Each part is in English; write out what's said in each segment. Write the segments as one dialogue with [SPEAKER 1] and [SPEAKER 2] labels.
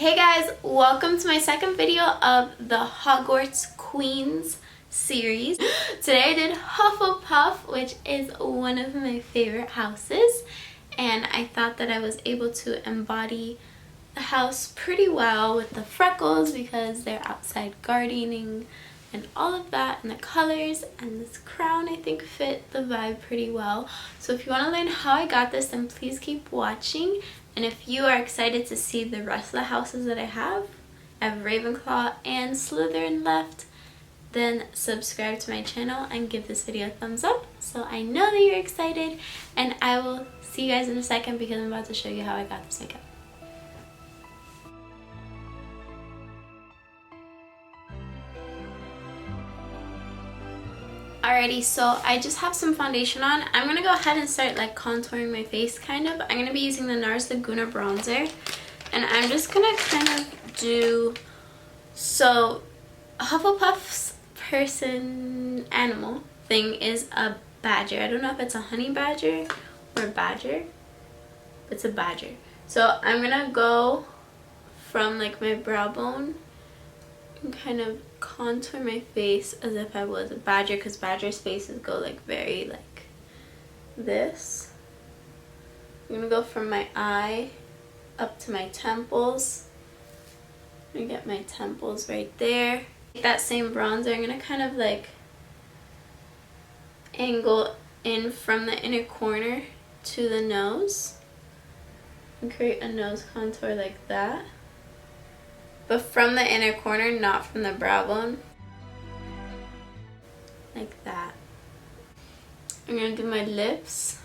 [SPEAKER 1] Hey guys, welcome to my second video of the Hogwarts Queens series. Today I did Hufflepuff, which is one of my favorite houses, and I thought that I was able to embody the house pretty well with the Freckles because they're outside gardening and all of that, and the colors and this crown I think fit the vibe pretty well. So if you want to learn how I got this, then please keep watching. And if you are excited to see the rest of the houses that I have Ravenclaw and Slytherin left, then subscribe to my channel and give this video a thumbs up so I know that you're excited. And I will see you guys in a second because I'm about to show you how I got this makeup. Alrighty, so I just have some foundation on. I'm going to go ahead and start like contouring my face kind of. I'm going to be using the NARS Laguna bronzer. And I'm just going to kind of do... So, Hufflepuff's animal thing is a badger. I don't know if it's a honey badger or a badger. It's a badger. So I'm going to go from like my brow bone and kind of contour my face as if I was a badger, because badger's faces go like very like this. I'm gonna go from my eye up to my temples. I'm gonna get my temples right there. That same bronzer, I'm gonna kind of like angle in from the inner corner to the nose and create a nose contour like that. But from the inner corner, not from the brow bone. Like that. I'm going to do my lips.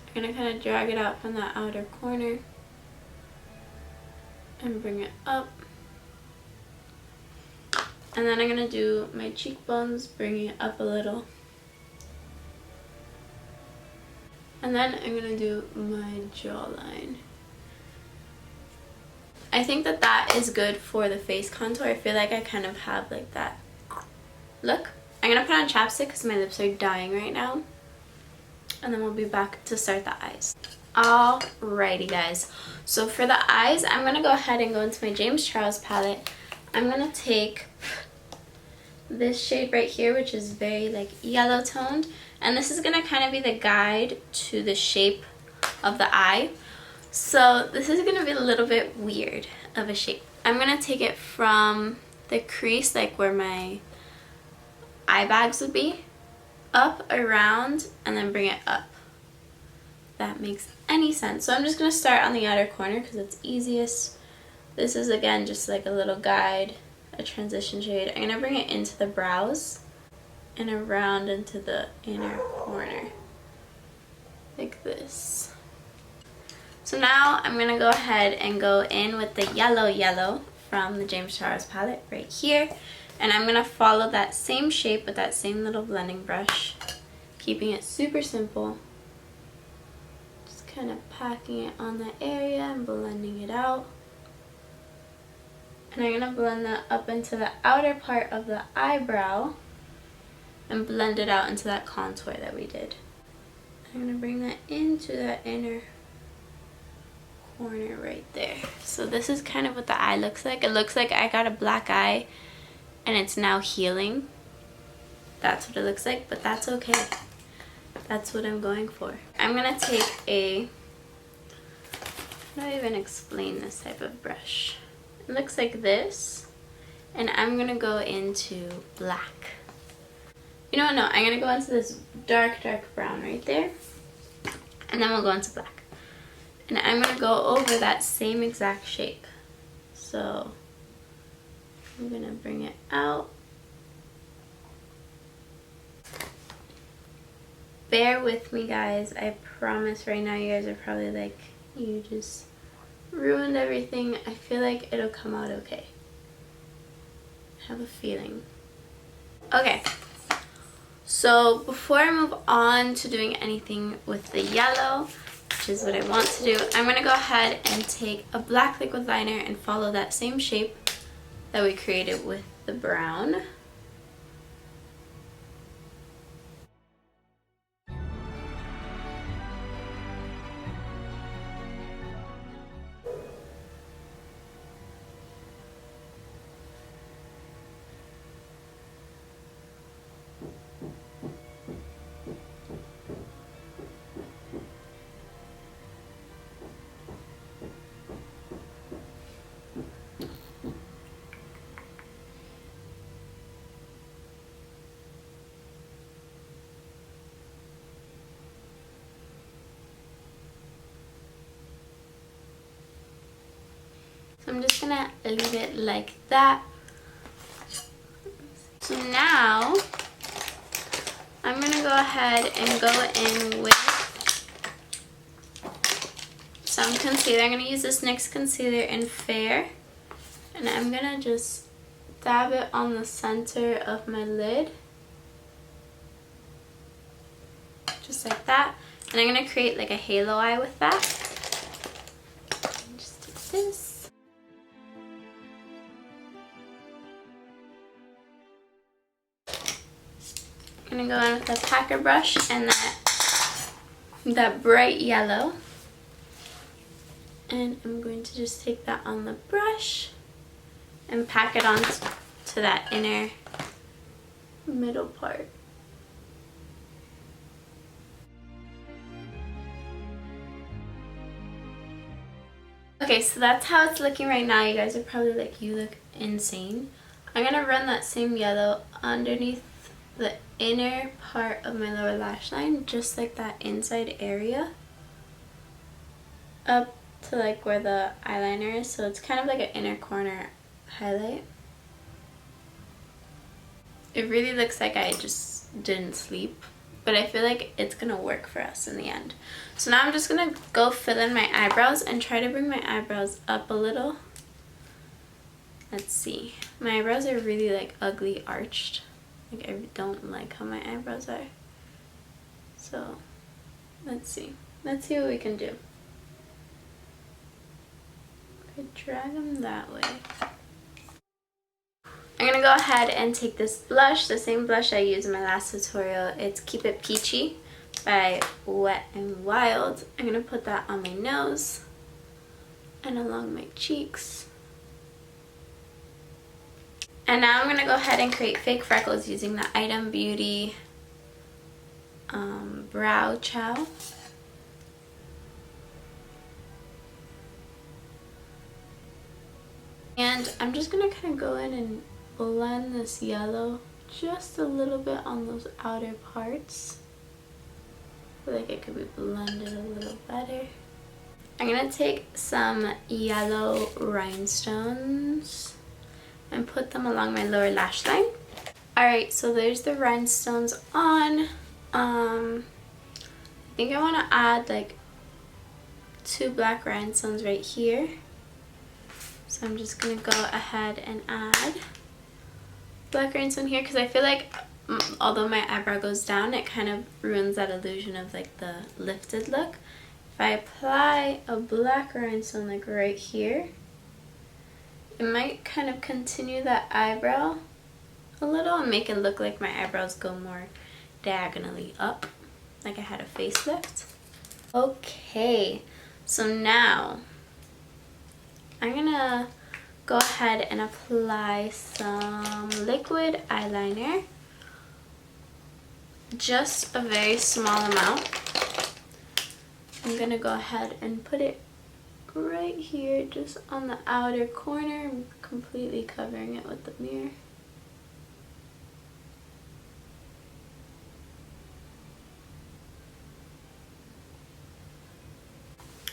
[SPEAKER 1] I'm going to kind of drag it out from the outer corner. And bring it up. And then I'm going to do my cheekbones, bringing it up a little. And then I'm going to do my jawline. I think that that is good for the face contour. I feel like I kind of have like that look. I'm going to put on chapstick because my lips are dying right now. And then we'll be back to start the eyes. Alrighty guys. So for the eyes, I'm going to go ahead and go into my James Charles palette. I'm going to take this shade right here, which is very like yellow toned. And this is going to kind of be the guide to the shape of the eye. So this is going to be a little bit weird of a shape. I'm going to take it from the crease, like where my eye bags would be, up, around, and then bring it up. If that makes any sense. So I'm just going to start on the outer corner because it's easiest. This is again just like a little guide, a transition shade. I'm going to bring it into the brows and around into the inner corner. Like this. So now I'm going to go ahead and go in with the yellow from the James Charles palette right here. And I'm going to follow that same shape with that same little blending brush, keeping it super simple. Just kind of packing it on the area and blending it out. And I'm going to blend that up into the outer part of the eyebrow and blend it out into that contour that we did. I'm going to bring that into that inner corner right there. So this is kind of what the eye looks like. It looks like I got a black eye and it's now healing. That's what it looks like, but that's okay. That's what I'm going for. I'm gonna take a, how do I even explain this type of brush? It looks like this, and I'm gonna go into black. You know what, no, I'm gonna go into this dark brown right there, and then we'll go into black. And I'm going to go over that same exact shape. So I'm going to bring it out. Bear with me guys. I promise right now you guys are probably like, you just ruined everything. I feel like it'll come out okay. I have a feeling. Okay. So before I move on to doing anything with the yellow, which is what I want to do, I'm going to go ahead and take a black liquid liner and follow that same shape that we created with the brown. So I'm just gonna leave it like that. So now I'm gonna go ahead and go in with some concealer. I'm gonna use this NYX concealer in Fair, and I'm gonna just dab it on the center of my lid, just like that. And I'm gonna create like a halo eye with that. Just take this. I'm gonna go in with a packer brush and that bright yellow. And I'm going to just take that on the brush and pack it on to that inner middle part. Okay, so that's how it's looking right now. You guys are probably like, you look insane. I'm gonna run that same yellow underneath the inner part of my lower lash line, just like that inside area, up to like where the eyeliner is. So it's kind of like an inner corner highlight. It really looks like I just didn't sleep, but I feel like it's gonna work for us in the end. So now I'm just gonna go fill in my eyebrows and try to bring my eyebrows up a little. Let's see. My eyebrows are really like ugly arched. Like, I don't like how my eyebrows are. So let's see. Let's see what we can do. Could drag them that way. I'm gonna go ahead and take this blush, the same blush I used in my last tutorial. It's Keep It Peachy by Wet n Wild. I'm gonna put that on my nose and along my cheeks. And now I'm gonna go ahead and create fake freckles using the Item Beauty Brow Chow. And I'm just gonna kind of go in and blend this yellow just a little bit on those outer parts. I feel like it could be blended a little better. I'm gonna take some yellow rhinestones and put them along my lower lash line. Alright, so there's the rhinestones on. I think I want to add like 2 black rhinestones right here. So I'm just going to go ahead and add black rhinestone here, because I feel like although my eyebrow goes down, it kind of ruins that illusion of like the lifted look. If I apply a black rhinestone like right here, it might kind of continue that eyebrow a little and make it look like my eyebrows go more diagonally up, like I had a facelift. Okay, so now I'm gonna go ahead and apply some liquid eyeliner, just a very small amount. I'm gonna go ahead and put it right here, just on the outer corner. I'm completely covering it with the mirror.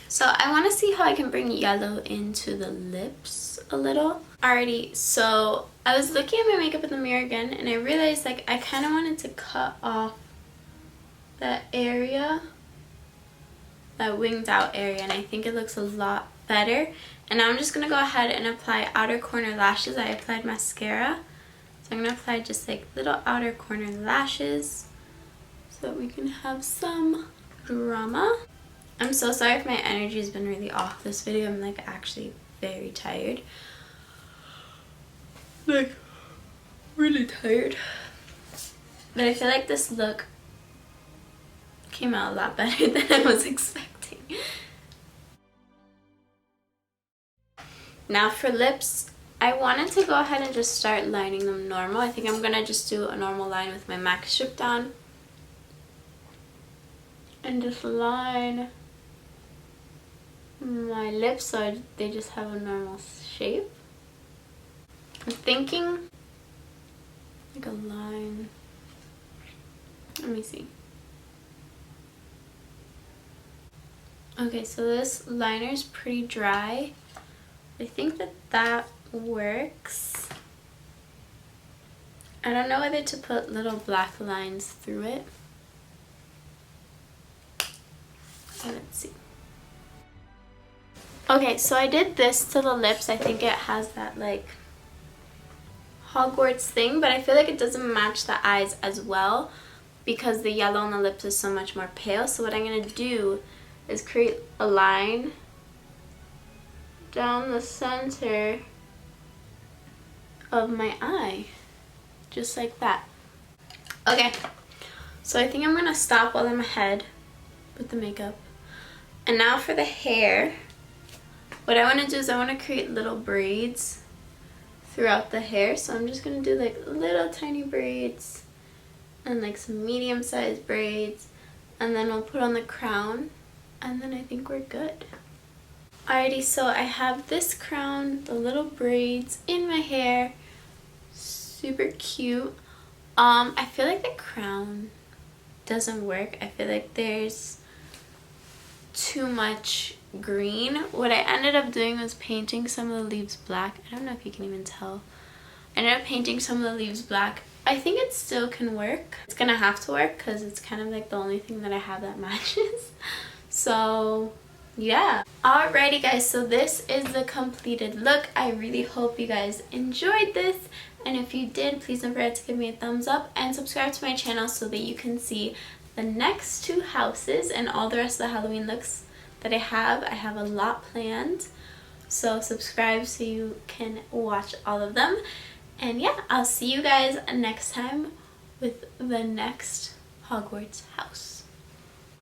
[SPEAKER 1] So I want to see how I can bring yellow into the lips a little. Alrighty, so I was looking at my makeup in the mirror again, and I realized like I kind of wanted to cut off that area, that winged out area, and I think it looks a lot better. And now I'm just going to go ahead and apply outer corner lashes. I applied mascara, so I'm going to apply just like little outer corner lashes so that we can have some drama. I'm so sorry if my energy has been really off this video. I'm like actually very tired. Like really tired. But I feel like this look came out a lot better than I was expecting. Now for lips, I wanted to go ahead and just start lining them normal. I think I'm gonna just do a normal line with my MAC strip down and just line my lips so they just have a normal shape. I'm thinking like a line. Let me see. Okay, so this liner is pretty dry, I think that that works. I don't know whether to put little black lines through it. So let's see. Okay, so I did this to the lips. I think it has that like Hogwarts thing, but I feel like it doesn't match the eyes as well because the yellow on the lips is so much more pale. So what I'm going to do is create a line down the center of my eye, just like that. Okay, so I think I'm going to stop while I'm ahead with the makeup. And now for the hair, what I want to do is I want to create little braids throughout the hair. So I'm just going to do like little tiny braids and like some medium-sized braids, and then we'll put on the crown, and then I think we're good. Alrighty, so I have this crown, the little braids in my hair, super cute. I feel like the crown doesn't work. I feel like there's too much green. What I ended up doing was painting some of the leaves black. I don't know if you can even tell. I ended up painting some of the leaves black. I think it still can work. It's gonna have to work because it's kind of like the only thing that I have that matches. So yeah. Alrighty guys, so this is the completed look. I really hope you guys enjoyed this, and if you did, please don't forget to give me a thumbs up and subscribe to my channel so that you can see the next 2 houses and all the rest of the Halloween looks that I have. I have a lot planned, so subscribe so you can watch all of them. And yeah, I'll see you guys next time with the next Hogwarts house.